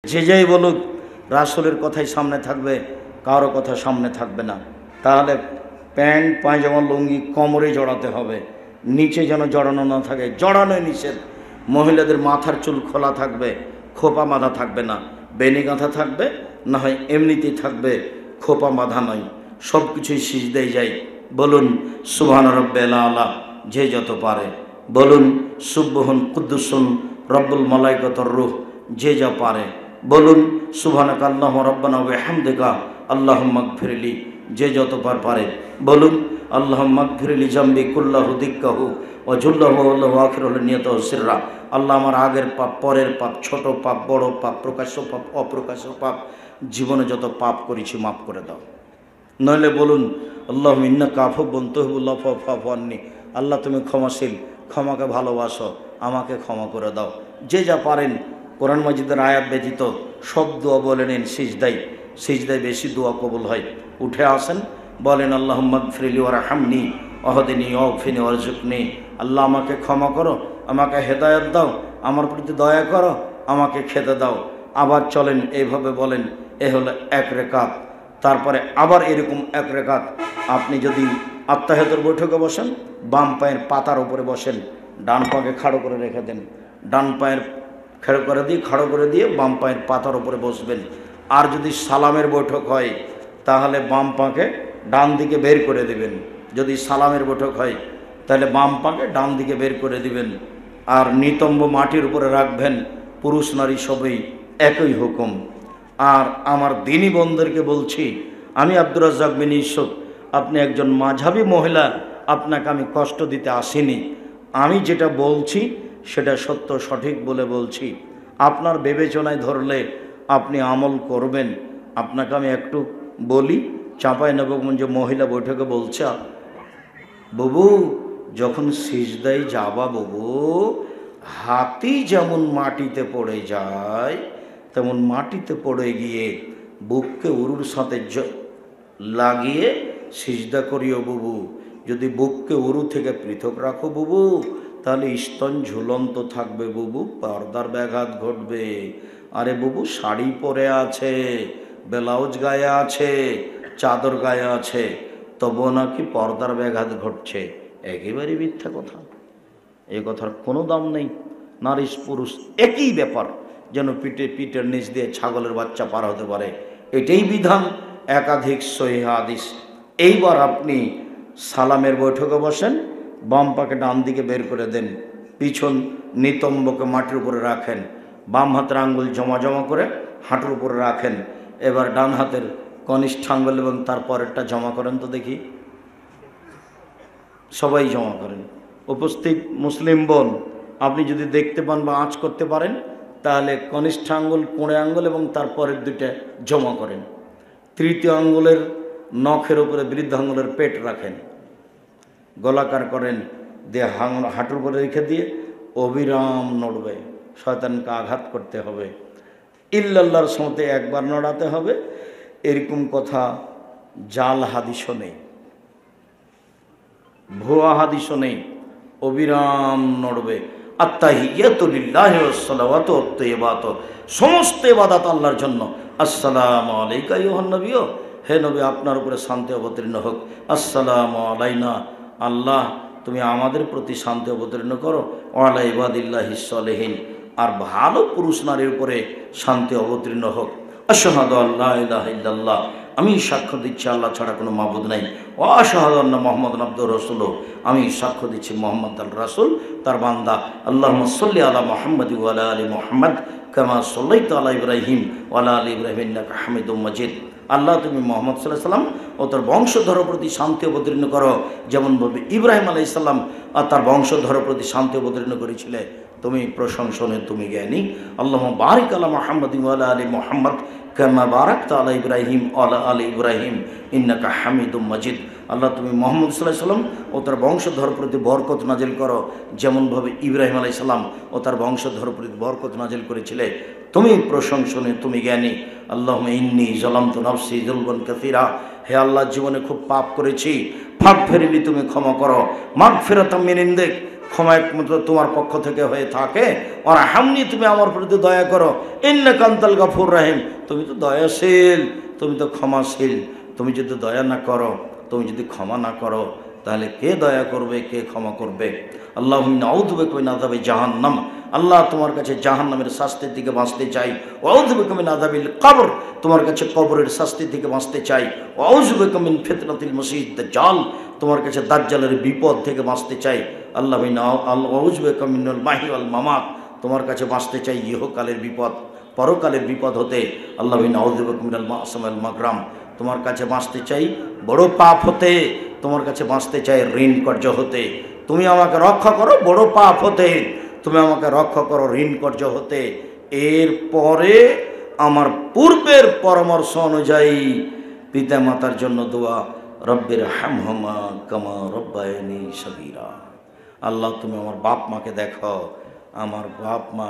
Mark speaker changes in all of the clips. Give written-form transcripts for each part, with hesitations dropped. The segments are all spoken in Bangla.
Speaker 1: যে যাই বলুক রাসূলের কথাই সামনে থাকবে, কারো কথা সামনে থাকবে না। তাহলে প্যান্ট পায়জামা লুঙ্গি কোমরে জড়াতে হবে, নিচে যেন জড়ানো না থাকে, জড়ানোই নিষেধ। মহিলাদের মাথার চুল খোলা থাকবে, খোপা বাঁধা থাকবে না, বেনি গাঁথা থাকবে, না হয় এমনিতেই থাকবে, খোপা বাঁধা নয়। সব কিছুই সিজদায় যায়। বলুন সুবহান রাব্বিল আলা, যে যত পারে। বলুন সুবহুন কুদ্দুসুন রব্বুল মালাইকাতুর রূহ, যে যা পারে। বলুন সুবহানাকা আল্লাহুম্মা রাব্বানা ওয়া বিহামদিকা আল্লাহুম্মা গফিরলি, যে যতবার পারে। বলুন আল্লাহুম্মা গফিরলি জামবি কুল্লাহু দিক্কাহু ওয়া জুল্লাহু ওয়াল্লাহু আখিরুল নিয়াতাহু সিররা। আল্লাহ আমার আগের পাপ, পরের পাপ, ছোট পাপ, বড় পাপ, প্রকাশ্য পাপ, অপ্রকাশ্য পাপ, জীবনে যত পাপ করেছি মাফ করে দাও। নইলে বলুন আল্লাহুম্মা ইন্নাকা আফুউন তুহিব্বুল আফওয়া ফা'ফু আন্নি, আল্লাহ তুমি ক্ষমাশীল, ক্ষমাকে ভালোবাসো, আমাকে ক্ষমা করে দাও। যে যা পারেন কোরআন মাজিদের আয়াত ব্যতীত সব দোয়া বলে নিন সিজদায়। সিজদায় বেশি দোয়া কবুল হয়। উঠে আসেন, বলেন আল্লাহুম্মা গফিরলি ওয়ারহামনি ওয়াহদিনি ওয়াগফিরনি ওয়ারজুকনি, আল্লাহ আমাকে ক্ষমা করো, আমাকে হেদায়েত দাও, আমার প্রতি দয়া করো, আমাকে খেতে দাও। আবার চলেন এইভাবে বলেন। এ হলো এক রেকাত। তারপরে আবার এরকম এক রেকাত। আপনি যদি আত্তাহিয়াতুর বৈঠকে বসেন, বাম পায়ের পাতার উপরে বসেন, ডান পাকে খাড়ো করে রেখে দেন, ডান পায়ের খাড়ো করে দিয়ে বাম পায়ের পাতার উপরে বসবেন। আর যদি সালামের বৈঠক হয় তাহলে বাম পাকে ডান দিকে বের করে দিবেন। যদি সালামের বৈঠক হয় তাহলে বাম পাকে ডান দিকে বের করে দিবেন। আর নিতম্ব মাটির উপরে রাখবেন। পুরুষ নারী সবই একই হুকুম। আর আমার দিনী বন্ধুদেরকে বলছি, আমি আব্দুর রাজ্জাক বিন ইউসুফ, আপনি একজন মাঝহাবী মহিলা, আপনাকে আমি কষ্ট দিতে আসিনি। আমি যেটা বলছি সেটা সত্য সঠিক বলে বলছি। আপনার বিবেচনায় ধরলে আপনি আমল করবেন। আপনাকে আমি একটু বলি, চাঁপাইনবাবগঞ্জে মহিলা বৈঠকে বলছে, বাবু যখন সিজদায় যাবা বাবু, হাতি যেমন মাটিতে পড়ে যায় তেমন মাটিতে পড়ে গিয়ে বুককে উরুর সাথে লাগিয়ে সিজদা করিও বাবু। যদি বুককে উরু থেকে পৃথক রাখো বাবু, তাহলে স্তন ঝুলন্ত থাকবে বাবু, পর্দার ব্যাঘাত ঘটবে। আরে বাবু শাড়ি পরে আছে, ব্লাউজ গায়ে আছে, চাদর গায়ে আছে, তবুও নাকি পর্দার ব্যাঘাত ঘটছে। একেবারে মিথ্যা কথা। এই কথার কোনো দাম নেই। নারী পুরুষ একই ব্যাপার, যেন পিঠের নিচ দিয়ে ছাগলের বাচ্চা পার হতে পারে, এটাই বিধান। একাধিক সহিহ হাদিস। এইবার আপনি সালামের বৈঠকে বসেন, বাম পাকে ডান দিকে বের করে দেন, পিছন নিতম্বকে মাটির উপরে রাখেন, বাম হাতের আঙ্গুল জমা জমা করে হাঁটুর উপরে রাখেন। এবার ডান হাতের কনিষ্ঠ আঙ্গুল এবং তার পরেরটা জমা করেন তো দেখি, সবাই জমা করেন। উপস্থিত মুসলিম বোন, আপনি যদি দেখতে পান বা আঁচ করতে পারেন তাহলে কনিষ্ঠ আঙ্গুল, কোণে আঙ্গুল এবং তারপরের দুইটা জমা করেন। তৃতীয় আঙ্গুলের নখের উপরে বৃদ্ধ আঙ্গুলের পেট রাখেন, গোলাকার করেন, দিয়ে হাঁটুর উপরে রেখে দিয়ে অবিরাম নড়বে। শয়তানকে আঘাত করতে হবে, ইল্লাল্লাহর সাথে একবার নড়াতে হবে। এরকম কথা জাল হাদিসও নেই, ভুয়া হাদিসও নেই। অবিরাম নড়বে। আত্তাহিয়াতু লিল্লাহি ওয়াস সালাওয়াতু ওয়াত তাইয়্যিবাতু, সমস্ত ইবাদত আল্লাহর জন্য। আসসালামু আলাইকা আইয়ুহান নবী, হে নবী আপনার উপরে শান্তি অবতীর্ণ হোক। আসসালামু আলাইনা, আল্লাহ তুমি আমাদের প্রতি শান্তি অবতীর্ণ করো। ওয়া আলা ইবাদিল্লাহিস সালিহিন, আর ভালো পুরুষ নারীর উপরে শান্তি অবতীর্ণ হোক। আশহাদু আল্লা ইলাহা ইল্লাল্লাহ, আমি সাক্ষ্য দিচ্ছি আল্লাহ ছাড়া কোনো মাবুদ নাই। ও আশহাদু আন্না মুহাম্মাদান আবদুহু রাসূলুহু, আমি সাক্ষ্য দিচ্ছি মুহাম্মদ আল রাসূল, তার বান্দা। আল্লাহুম্মা সাল্লি আলা মুহাম্মাদি ওয়া আলা আলি মুহাম্মাদ কামা সাল্লাইতা আলা ইব্রাহিম ওয়া আলা আলি ইব্রাহিম ইন্নাকা হামিদুম মাজিদ। আল্লাহ তুমি মুহাম্মদ সাল্লাল্লাহু আলাইহি সাল্লাম ও তার বংশধরের প্রতি শান্তি অবতীর্ণ করো, যেমনভাবে ইব্রাহিম আলাইহিস সালাম আর তার বংশধরের প্রতি শান্তি অবতীর্ণ করেছিলে। তুমি প্রশংসনীয়, তুমি জ্ঞানী। আল্লাহুম্মা বারিক আলা মুহাম্মাদি ওয়া আলা আলি মুহাম্মাদ কামা বারাকতা আলা ইব্রাহিম ওয়া আলা আলি ইব্রাহিম ইন্নাকা হামিদুম মাজিদ। আল্লাহ তুমি মুহাম্মদ সাল্লাল্লাহু আলাইহি সাল্লাম ও তার বংশধর প্রতি বরকত নাজিল করো, যেমনভাবে ইব্রাহিম আলাইহিস সালাম ও তার বংশধর প্রতি বরকত নাজিল করেছিলে। তুমি প্রশংসনীয়, তুমি জ্ঞানী। আল্লাহুম্মা ইন্নী যালামতু নাফসি যুলমান কাসীরা, হে আল্লাহ জীবনে খুব পাপ করেছি, ফাগফিরলি তুমি ক্ষমা করো। মাগফিরাতাম মিন ইনদিক, ক্ষমা একমাত্র তোমার পক্ষ থেকে হয়ে থাকে। ওরা হামনি, তুমি আমার প্রতি দয়া করো। ইন্নাকা আনতাল গাফুর রহিম, তুমি তো দয়াশীল, তুমি তো ক্ষমাশীল। তুমি যদি দয়া না করো, তুমি যদি ক্ষমা না করো, তাহলে কে দয়া করবে, কে ক্ষমা করবে? আল্লাহুম্মা আউযু বিকা মিন আযাবি জাহান্নাম, আল্লাহ তোমার কাছে জাহান্নামের শাস্তির থেকে বাঁচতে চাই। ওয়া আউযু বিকা মিন আযাবিল কবর, তোমার কাছে কবরের শাস্তি থেকে বাঁচতে চাই। ওয়া আউযু বিকা মিন ফিতনাতিল মাসীহিদ দাজ্জাল, তোমার কাছে দাজ্জালের বিপদ থেকে বাঁচতে চাই। আল্লাহ আউযু বিকা মিনাল মাহি ওয়াল মামাত, তোমার কাছে বাঁচতে চাই ইহকালের বিপদ, পরকালের বিপদ হতে। আল্লাহ আউযু বিকা মিনাল মাআসাম ওয়াল মাগরাম, তোমার কাছে বাঁচতে চাই বড় পাপ হতে, তোমার কাছে বাঁচতে চাই ঋণ কর্য হতে। তুমি আমাকে রক্ষা করো বড় পাপ হতে, তুমি আমাকে রক্ষা করো ঋণ কর্য হতে। এরপরে আমার পূর্বের পরামর্শ অনুযায়ী পিতা মাতার জন্য দোয়া, রব্বির হামহুমা কামা রব্বায়ানি সগীরা। আল্লাহ তুমি আমার বাপ মাকে দেখো, আমার বাপ মা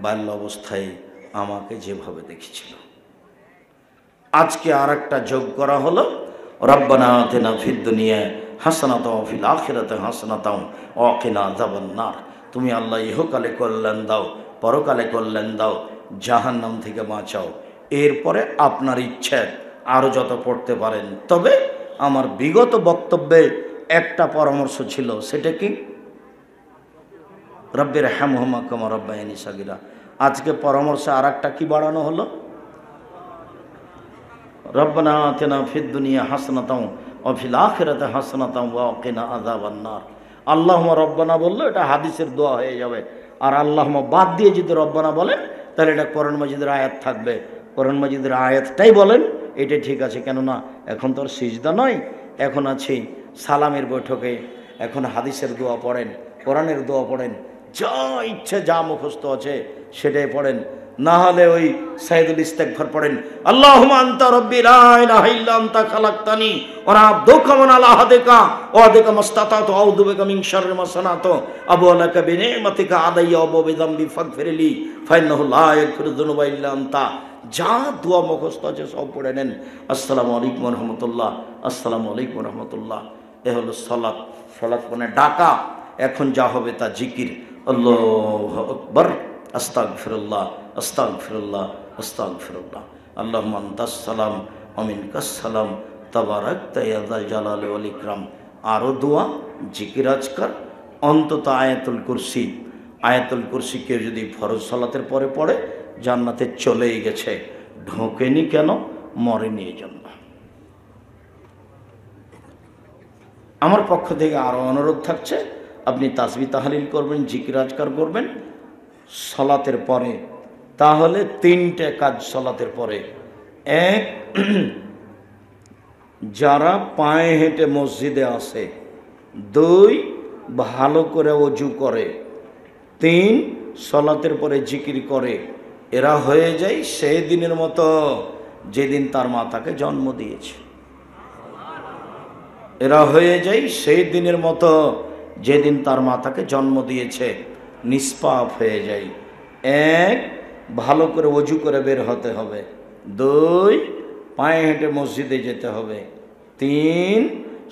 Speaker 1: বাল্য অবস্থায় আমাকে যেভাবে দেখেছিল। আজকে আর একটা যোগ করা হলো, রব্বানা আতিনা ফিদ দুনিয়া হাসানাতাও ওয়া ফিল আখিরাতি হাসানাতাও ওয়া কিনা আযাবান নার। তুমি আল্লাহ ইহকালে কল্যাণ দাও, পরকালে কল্যাণ দাও, জাহান্নাম থেকে বাঁচাও। এরপরে আপনার ইচ্ছে আরও যত পড়তে পারেন। তবে আমার বিগত বক্তব্যে একটা পরামর্শ ছিল, সেটা কি? রব্বির হামহুমা কামা রব্বায়ানি সগীরা। আজকে পরামর্শে আর একটা কি বাড়ানো হলো, রব্বানা আতিনা ফিদ দুনিয়া হাসানাতাও ওয়া ফিল আখিরাতি হাসানাতাও ওয়া কিনা আযাবান নার। আল্লাহুম্মা রব্বানা বললে এটা হাদিসের দোয়া হয়ে যাবে, আর আল্লাহুম্মা বাদ দিয়ে যদি রব্বানা বলেন তাহলে এটা কোরআন মাজিদের আয়াত থাকবে। কোরআন মাজিদের আয়াতটাই বলেন, এটা ঠিক আছে। কেননা এখন তো আর সিজদা নয়, এখন আছি সালামের বৈঠকে। এখন হাদিসের দোয়া পড়েন, কোরআনের দোয়া পড়েন, যা ইচ্ছে যা মুখস্থ আছে সেটাই পড়েন। না হলে ওই সাইদুল ইস্তেগফার পড়েন, আল্লাহুম্মা আনতা রাব্বি লা ইলাহা ইল্লা আনতা খালাকতানি ওয়া আনা আবদুকা ওয়া আলা আহদিকা ওয়া আহদিকা মাসতাতাতু আউযু বিকা মিন শাররি মা সানাতু আবুউ লাকা বিনি'মাতিকা আলাইয়া ওয়া বিযামবি ফাগফিরলি ফাইন্নাহু লা ইয়াগফিরু যুনুবা ইল্লা আনতা। যা দোয়া মুখস্থ আছে সব পড়ে নেন। আসসালামু আলাইকুম ওয়া রাহমাতুল্লাহ, আসসালামু আলাইকুম ওয়া রাহমাতুল্লাহ। এ হলো সালাত। সালাত মানে ডাকা। এখন যা হবে তা জিকির। আল্লাহু আকবার, আস্তাগফিরুল্লাহ, আস্তাগফিরুল্লাহ, আস্তাগফিরুল্লাহ। আল্লাহুম্মা আনতাস সালাম ওয়া মিনকাস সালাম তাবারাকতা ইয়া যাল জালালি ওয়াল ইকরাম। আরও দোয়া, জিকির, আজকার, অন্তত আয়াতুল কুরসি। আয়াতুল কুরসি কেউ যদি ফরজ সালাতের পরে পড়ে জান্নাতে চলেই গেছে। ঢোকেনি কেন? মরেনি এই জন্য। আমার পক্ষ থেকে আরও অনুরোধ থাকছে, আপনি তাসবিহ তাহলিল করবেন, জিকির আজকার করবেন সালাতের পরে। তাহলে তিনটে কাজ সালাতের পরে। এক, যারা পায়ে হেঁটে মসজিদে আসে। দুই, ভালো করে ওযু করে। তিন, সালাতের পরে জিকির করে। এরা হয়ে যায় সেই দিনের মতো যেদিন তার মা তাকে জন্ম দিয়েছে। এরা হয়ে যায় সেই দিনের মতো যেদিন তার মা তাকে জন্ম দিয়েছে। নিষ্পাপ হয়ে যায়। এক, ভালো করে ওযু করে বের হতে হবে। দুই, পায়ে হেঁটে মসজিদে যেতে হবে। তিন,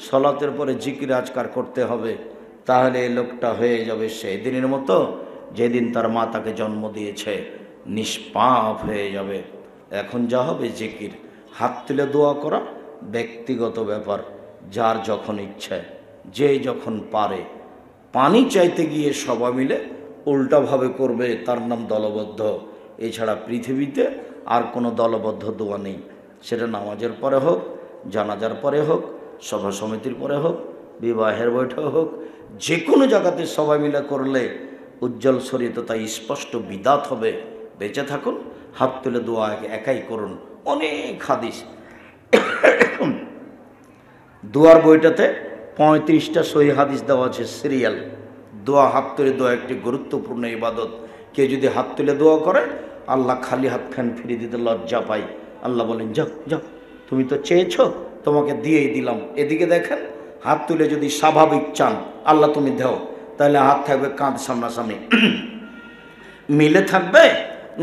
Speaker 1: সালাতের পরে জিকির আজকার করতে হবে। তাহলে এই লোকটা হয়ে যাবে সেই দিনের মতো যেদিন তার মা তাকে জন্ম দিয়েছে। নিষ্পাপ হয়ে যাবে। এখন যা হবে জিকির, হাত তুলে দোয়া করা ব্যক্তিগত ব্যাপার, যার যখন ইচ্ছে, যে যখন পারে। পানি চাইতে গিয়ে সবাই মিলে উল্টাভাবে করবে, তার নাম দলবদ্ধ। এছাড়া পৃথিবীতে আর কোনো দলবদ্ধ দোয়া নেই। সেটা নামাজের পরে হোক, জানাজার পরে হোক, সভা সমিতির পরে হোক, বিবাহের বৈঠক হোক, যে কোনো জায়গাতে সবাই মিলে করলে উজ্জ্বল শরীয়ত তাই স্পষ্ট বিদাত হবে। বেঁচে থাকুন, হাত তুলে দোয়া একাই করুন। অনেক হাদিস। দোয়ার বইটাতে 35টা সহিহ হাদিস দেওয়া আছে, সিরিয়াল। দোয়া, হাত তুলে দোয়া একটি গুরুত্বপূর্ণ ইবাদত। কেউ যদি হাত তুলে দোয়া করে, আল্লাহ খালি হাত খান ফিরিয়ে দিতে লজ্জা পাই। আল্লাহ বলেন, যাও যাও, তুমি তো চেয়েছো, তোমাকে দিয়েই দিলাম। এদিকে দেখেন, হাত তুলে যদি স্বাভাবিক চান আল্লাহ তুমি দাও, তাহলে হাত থাকবে কাঁধ সামনাসামনি, মিলে থাকবে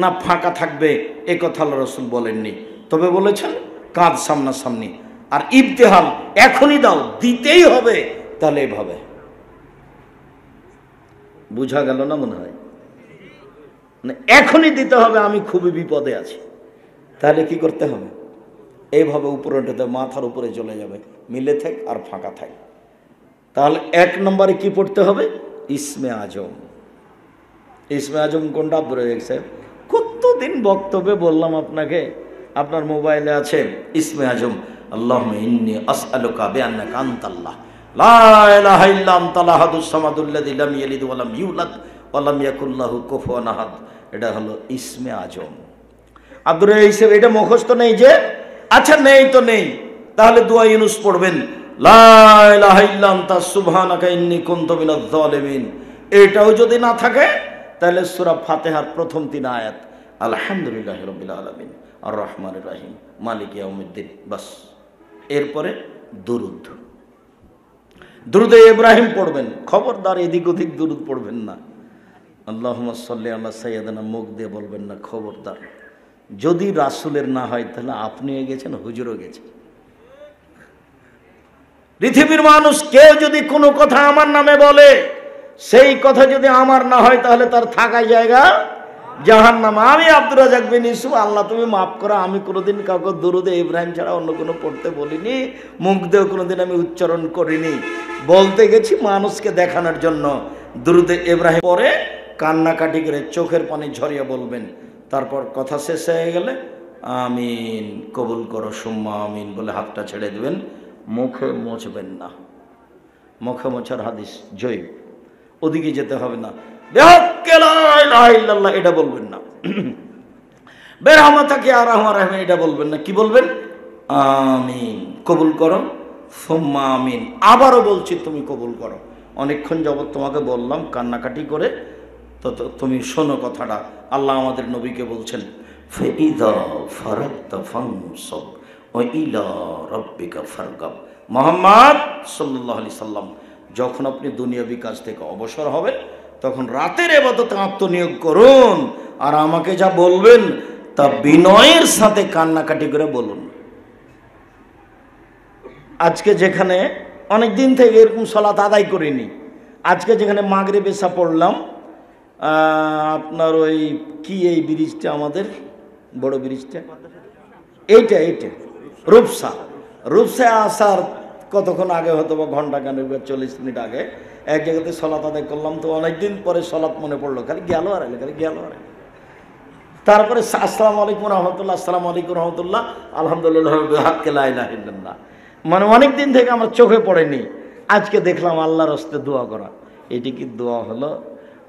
Speaker 1: না ফাঁকা থাকবে এ কথা আল্লাহ রাসূল বলেননি। তবে বলেছেন কাঁধ সামনাসামনি। আর ইবতিহাল এখনই দাও, দিতেই হবে, তাহলে এভাবে। বুঝা গেল না মনে হয়? মানে এখনই দিতে হবে, আমি খুবই বিপদে আছি। তাহলে কি করতে হবে? এইভাবে উপরে উঠে মাথার উপরে চলে যাবে, মিলে থাক আর ফাঁকা থাক। তাহলে 1 নম্বরে কি পড়তে হবে? ইসমে আজম। ইসমে আজম কোনটা আব্দুর রাজ্জাক সাহেব? কতদিন বক্তব্যে বললাম আপনাকে, আপনার মোবাইলে আছে ইসমে আজম। আল্লাহুম্মা ইন্নী আসআলুকা বিআন্নাকা আনতাল্লাহ লা ইলাহা ইল্লা আনতাল আহাদুস সামাদুল্লাযী লাম ইয়ালিদ ওয়া লাম ইউলাদ ওয়া লাম ইয়াকুল লাহু কুফুয়ান আহাদ। এটা হলো ইসমে আজম। আব্দুর রাজ্জাক সাহেব এটা মুখস্থ নেই যে? আচ্ছা নেই তো নেই, তাহলে দোয়া ইউনুস পড়বেন, লা ইলাহা ইল্লা আনতা সুবহানাকা ইন্নী কুনতু মিনাজ জালিমিন। এটাও যদি না থাকে তাহলে সূরা ফাতিহার প্রথম 3 আয়াত, আলহামদুলিল্লাহি রাব্বিল আলামিন আর রহমানির রহিম মালিকি ইয়াউমিদ্দিন, বাস। এরপরে দুরুদ, দুরুদে ইব্রাহিম পড়বেন। খবরদার এদিক ওদিক দুরুদ পড়বেন না। আল্লাহুম্মা সাল্লি আলা সাইয়্যিদিনা, মুখ দিয়ে বলবেন না, খবরদার। যদি রাসূলের না হয় তাহলে আপনিও গেছেন, হুজুরও গেছেন। পৃথিবীর মানুষ কেউ যদি কোনো কথা আমার নামে বলে, সেই কথা যদি আমার না হয় তাহলে তার থাকার জায়গা জাহান্নাম। আমি আব্দুর রাজ্জাক বিন ইউসুফ, আল্লাহ তুমি মাফ করো, আমি কোনোদিন কাউকে দুরুদে ইব্রাহিম ছাড়া অন্য কোনো পড়তে বলিনি, মুখ দিয়েও কোনোদিন আমি উচ্চারণ করিনি। বলতে গেছি মানুষকে দেখানোর জন্য। দুরুদে ইব্রাহিম পরে কান্নাকাটি করে চোখের পানি ঝরিয়ে বলবেন। তারপর কথা শেষ হয়ে গেলে আমিন, কবুল করো সুম্মা আমিন বলে হাতটা ছেড়ে দেবেন। মুখে মুছবেন না, মুখে মোছার হাদিস জয়ী, ওদিকে যেতে হবে না। এটা বলবেন না। বেরহমাতাকে আর রহমান এটা বলবেন না। কি বলবেন? আমিন, কবুল করো সুম্মা আমিন। আবারও বলছি তুমি কবুল করো। অনেকক্ষণ যাবত তোমাকে বললাম কান্নাকাটি করে, তো তুমি শোনো কথাটা। আল্লাহ আমাদের নবীকে বলছেন, ফাইযা ফারাগতা ফানসাব ওয়া ইলা রাব্বিকা ফারগাব। মুহাম্মদ সাল্লাল্লাহু আলাইহি সাল্লাম, যখন আপনি দুনিয়াবি কাজ থেকে অবসর হবেন তখন রাতের ইবাদতে আত্মনিয়োগ করুন, আর আমাকে যা বলবেন তা বিনয়ের সাথে কান্নাকাটি করে বলুন। আজকে যেখানে অনেক দিন থেকে এরকম সালাত আদায় করিনি, আজকে যেখানে মাগরিব এশা পড়লাম, আপনার ওই কি এই ব্রিজটা, আমাদের বড় ব্রিজটা, এইটা রূপসা আসার কতক্ষণ আগে, হয়তো বা ঘন্টা খানেক 40 মিনিট আগে এক জায়গাতে সালাত আদায় করলাম। তো অনেকদিন পরে সালাত মনে পড়লো, খালি গেল আর গেল। তারপরে আসসালামু আলাইকুম রহমতুল্লাহ, আসসালামু আলাইকুম রহমতুল্লাহ, আলহামদুলিল্লাহ বিহাক্কি লা ইলাহা ইল্লাল্লাহ। মানে অনেক দিন থেকে আমার চোখে পড়েনি, আজকে দেখলাম আল্লাহর হস্তে দোয়া করা। এটি কি দোয়া হলো?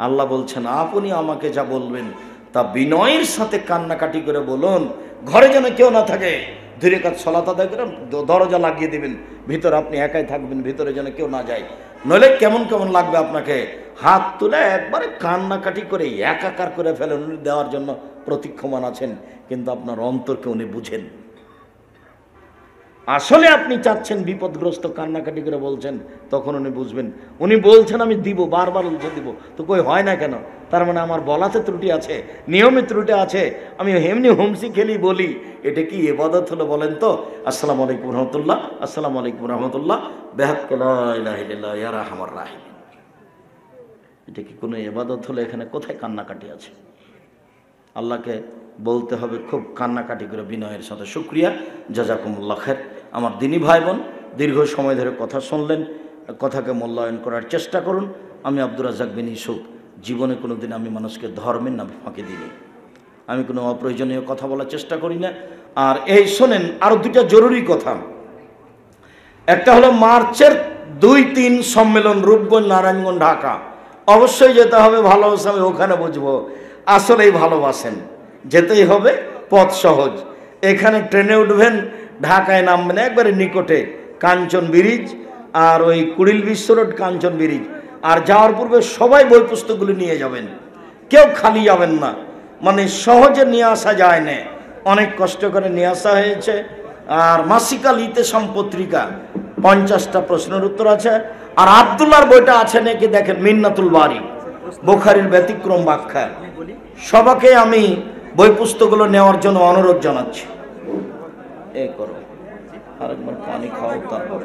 Speaker 1: আল্লাহ বলছেন আপনি আমাকে যা বলবেন তা বিনয়ের সাথে কান্নাকাটি করে বলুন। ঘরে যেন কেউ না থাকে, 2 রাকাত সালাত আদায় করে দরজা লাগিয়ে দিবেন, ভিতরে আপনি একাই থাকবেন, ভিতরে যেন কেউ না যায়। নইলে কেমন কেমন লাগবে আপনাকে। হাত তুলে একবারে কান্নাকাটি করে একাকার করে ফেলেন। উনি দেওয়ার জন্য প্রতীক্ষমান আছেন, কিন্তু আপনার অন্তরকে উনি বুঝেন। আসলে আপনি চাচ্ছেন বিপদগ্রস্ত, কান্নাকাটি করে বলছেন, তখন উনি বুঝবেন। উনি বলছেন আমি দিব, বারবার বলছে দিব, তো কই হয় না কেন? তার মানে আমার বলাতে ত্রুটি আছে, নিয়মে ত্রুটি আছে। আমি এমনি হুমসি খেলি বলি, এটা কি ইবাদত হলো বলেন তো? আসসালামু আলাইকুম রহমতুল্লাহ, আসসালামু আলাইকুম রহমতুল্লাহ, বিহাক্কি লা ইলাহা ইল্লাল্লাহ ইয়া রাহমার রাহিম। এটা কি কোনো ইবাদত হলো? এখানে কোথায় কান্নাকাটি আছে? আল্লাহকে বলতে হবে খুব কান্নাকাটি করে বিনয়ের সাথে। শুকরিয়া, জাযাকুমুল্লাহ খায়র। আমার দিনী ভাই বোন, দীর্ঘ সময় ধরে কথা শুনলেন, কথাকে মূল্যায়ন করার চেষ্টা করুন। আমি আব্দুর রাজ্জাক বিন ইউসুফ জীবনে কোনো দিন আমি মানুষকে ধর্মের নামে ফাঁকি দিইনি, আমি কোনো অপ্রয়োজনীয় কথা বলার চেষ্টা করি না। আর এই শোনেন, আরও 2টা জরুরি কথা। একটা হলো মার্চের 2-3 সম্মেলন, রূপগঞ্জ, নারায়ণগঞ্জ, ঢাকা। অবশ্যই যেতে হবে, ভালোবাসা আমি ওখানে বুঝবো আসলেই ভালোবাসেন, যেতেই হবে, পথ সহজ। এখানে ট্রেনে উঠবেন, ঢাকায় নামবেন একবারে নিকটে কাঞ্চন ব্রিজ, আর ওই কুড়িল বিশ্ব রোড কাঞ্চন ব্রিজ। আর যাওয়ার পূর্বে সবাই বই পুস্তকগুলি নিয়ে যাবেন, কেউ খালি যাবেন না। মানে সহজে নিয়ে আসা যায় না, অনেক কষ্ট করে নিয়ে আসা হয়েছে। আর মাসিকাল ইতেসাম পত্রিকা 50টা প্রশ্নের উত্তর আছে। আর আব্দুল্লাহর বইটা আছে নাকি দেখেন, মিন্নাতুল বারি, বুখারীর ব্যতিক্রম ব্যাখ্যা। সবাইকে আমি বই পুস্তকগুলো নেওয়ার জন্য অনুরোধ জানাচ্ছি। এই করো, আরেকবার পানি খাও, তারপর